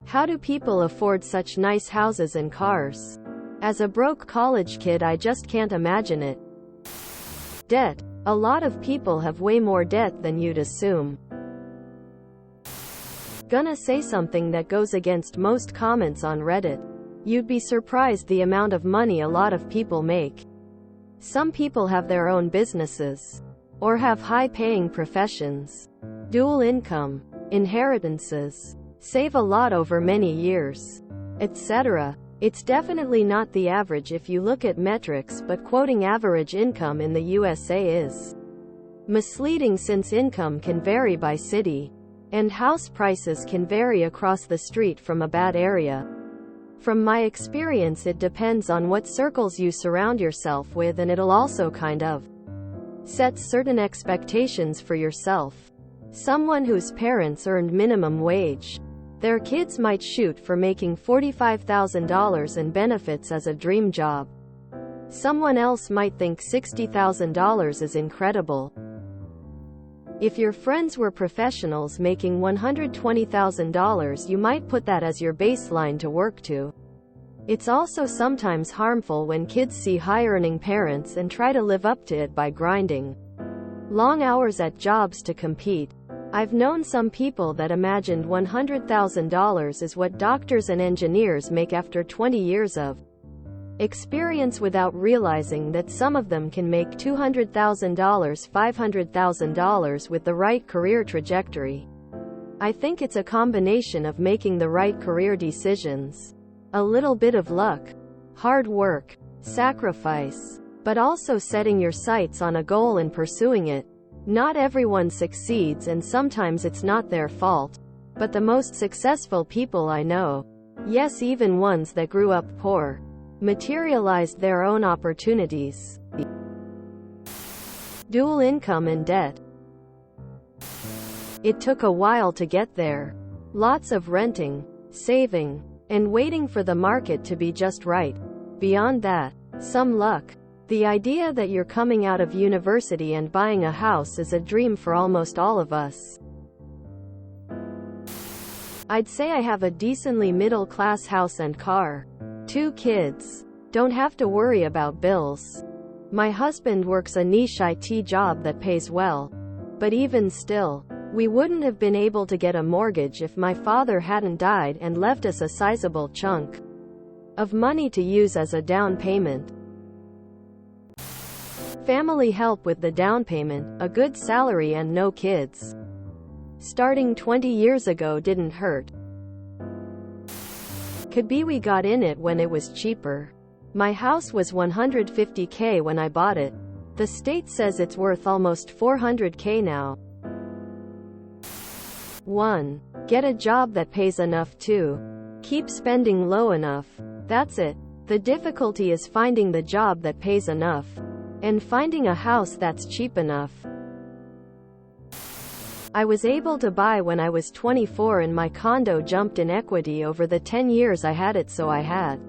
How do people afford such nice houses and cars? As a broke college kid, I just can't imagine it. Debt. A lot of people have way more debt than you'd assume. Gonna say something that goes against most comments on Reddit. You'd be surprised the amount of money a lot of people make. Some people have their own businesses, or have high-paying professions, dual income, inheritances, save a lot over many years, etc. It's definitely not the average if you look at metrics, but quoting average income in the USA is misleading since income can vary by city, and house prices can vary across the street from a bad area. From my experience, it depends on what circles you surround yourself with, and it'll also kind of set certain expectations for yourself. Someone whose parents earned minimum wage, their kids might shoot for making $45,000 in benefits as a dream job. Someone else might think $60,000 is incredible. If your friends were professionals making $120,000, you might put that as your baseline to work to. It's also sometimes harmful when kids see high-earning parents and try to live up to it by grinding long hours at jobs to compete. I've known some people that imagined $100,000 is what doctors and engineers make after 20 years of experience, without realizing that some of them can make $200,000, $500,000 with the right career trajectory. I think it's a combination of making the right career decisions, a little bit of luck, hard work, sacrifice, but also setting your sights on a goal and pursuing it. Not everyone succeeds, and sometimes it's not their fault, but the most successful people I know, yes, even ones that grew up poor, materialized their own opportunities. Dual income and debt. It took a while to get there. Lots of renting, saving, and waiting for the market to be just right. Beyond that, some luck. The idea that you're coming out of university and buying a house is a dream for almost all of us. I'd say I have a decently middle-class house and car. 2 kids. Don't have to worry about bills. My husband works a niche IT job that pays well. But even still, we wouldn't have been able to get a mortgage if my father hadn't died and left us a sizable chunk of money to use as a down payment. Family help with the down payment, a good salary, and no kids. Starting 20 years ago didn't hurt. Could be we got in it when it was cheaper. My house was $150K when I bought it. The state says it's worth almost $400K now. 1. Get a job that pays enough. 2. Keep spending low enough. That's it. The difficulty is finding the job that pays enough, and finding a house that's cheap enough. I was able to buy when I was 24, and my condo jumped in equity over the 10 years I had it, so I had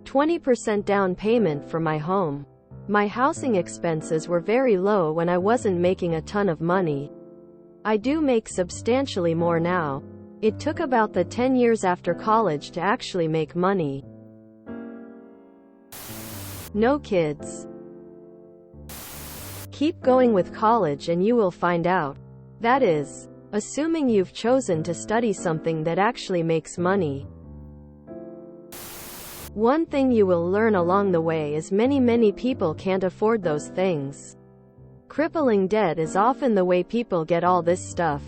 20% down payment for my home. My housing expenses were very low when I wasn't making a ton of money. I do make substantially more now. It took about the 10 years after college to actually make money. No kids. Keep going with college and you will find out. That is, assuming you've chosen to study something that actually makes money. One thing you will learn along the way is many people can't afford those things. Crippling debt is often the way people get all this stuff.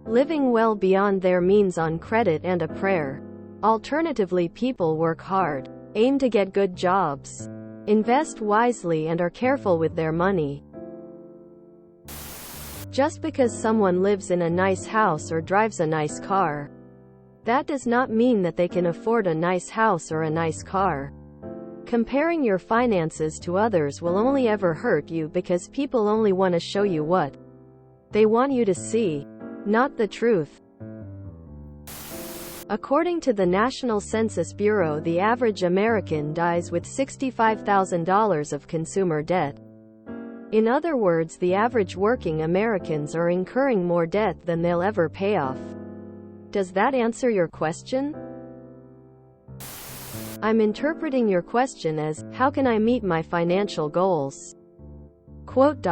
Living well beyond their means on credit and a prayer. Alternatively, people work hard, aim to get good jobs, invest wisely, and are careful with their money. Just because someone lives in a nice house or drives a nice car, that does not mean that they can afford a nice house or a nice car. Comparing your finances to others will only ever hurt you, because people only want to show you what they want you to see, not the truth. According to the National Census Bureau, the average American dies with $65,000 of consumer debt. In other words, the average working Americans are incurring more debt than they'll ever pay off. Does that answer your question? I'm interpreting your question as, how can I meet my financial goals? Quote.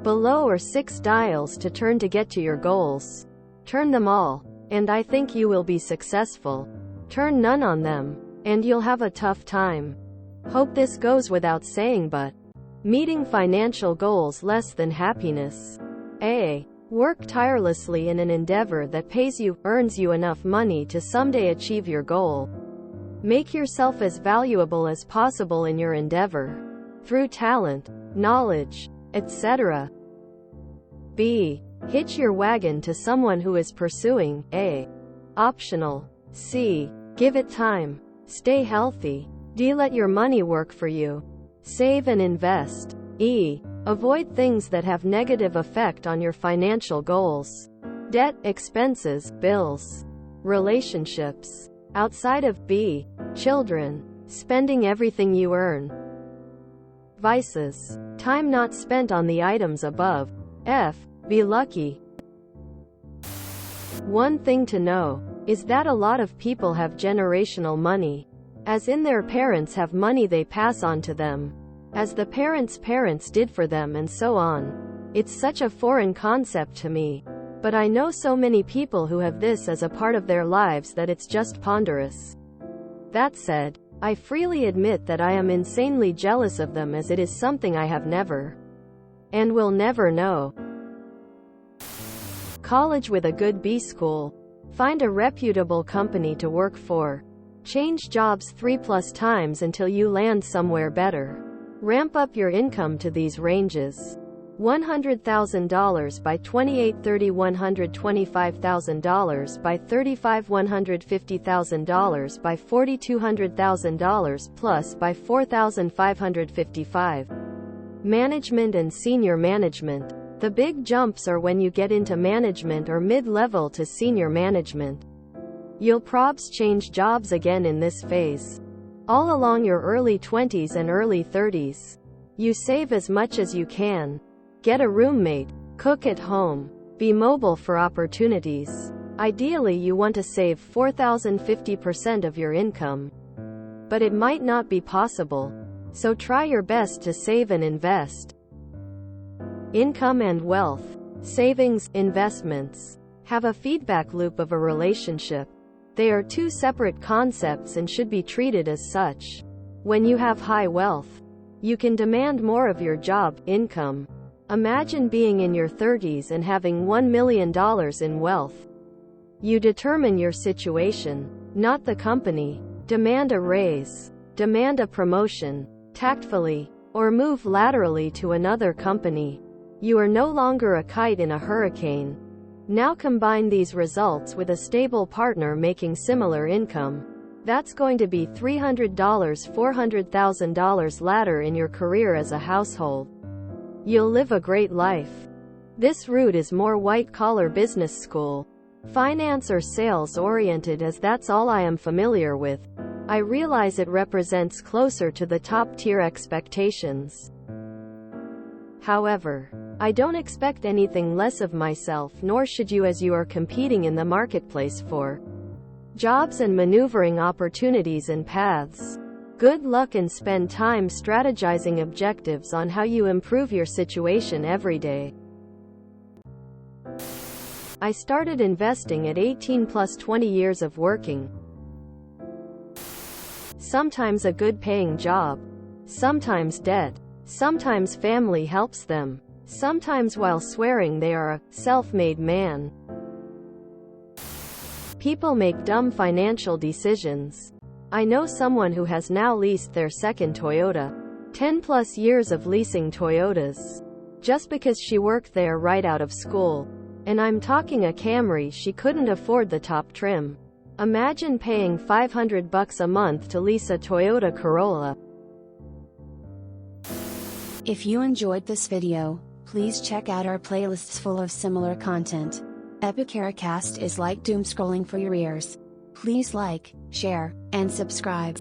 Below are 6 dials to turn to get to your goals. Turn them all, and I think you will be successful. Turn none on them, and you'll have a tough time. Hope this goes without saying, but meeting financial goals less than happiness. A. Work tirelessly in an endeavor that pays you, earns you enough money to someday achieve your goal. Make yourself as valuable as possible in your endeavor, through talent, knowledge, etc. B. Hitch your wagon to someone who is pursuing A. Optional. C. Give it time. Stay healthy. D. Let your money work for you. Save and invest. E. Avoid things that have negative effect on your financial goals. Debt, expenses, bills, relationships. Outside of B. Children. Spending everything you earn. Vices. Time not spent on the items above. F. Be lucky. One thing to know is that a lot of people have generational money, as in their parents have money they pass on to them, as the parents' parents did for them, and so on. It's such a foreign concept to me, but I know so many people who have this as a part of their lives that it's just ponderous. That said, I freely admit that I am insanely jealous of them, as it is something I have never and will never know. College with a good B school. Find a reputable company to work for. Change jobs 3+ times until you land somewhere better. Ramp up your income to these ranges. $100,000 by 28-30, $125,000 by 35, $150,000 by 40, $200,000 plus by 4,555. Management and senior management. The big jumps are when you get into management or mid-level to senior management. You'll probs change jobs again in this phase. All along your early 20s and early 30s. You save as much as you can. Get a roommate. Cook at home. Be mobile for opportunities. Ideally, you want to save 4,050% of your income. But it might not be possible. So try your best to save and invest. Income and wealth. Savings, investments have a feedback loop of a relationship. They are two separate concepts and should be treated as such. When you have high wealth, you can demand more of your job, income. Imagine being in your 30s and having $1 million in wealth. You determine your situation, not the company. Demand a raise, demand a promotion, tactfully, or move laterally to another company. You are no longer a kite in a hurricane. Now combine these results with a stable partner making similar income. That's going to be $300, $400,000 ladder in your career as a household. You'll live a great life. This route is more white-collar business school, finance or sales oriented, as that's all I am familiar with. I realize it represents closer to the top-tier expectations. However, I don't expect anything less of myself, nor should you, as you are competing in the marketplace for jobs and maneuvering opportunities and paths. Good luck, and spend time strategizing objectives on how you improve your situation every day. I started investing at 18 plus 20 years of working. Sometimes a good paying job. Sometimes debt. Sometimes family helps them. Sometimes while swearing they are a self-made man. People make dumb financial decisions. I know someone who has now leased their second Toyota. 10 plus years of leasing Toyotas. Just because she worked there right out of school. And I'm talking a Camry she couldn't afford the top trim. Imagine paying $500 a month to lease a Toyota Corolla. If you enjoyed this video, please check out our playlists full of similar content. TooAfraidToAsk is like doom scrolling for your ears. Please like, share, and subscribe.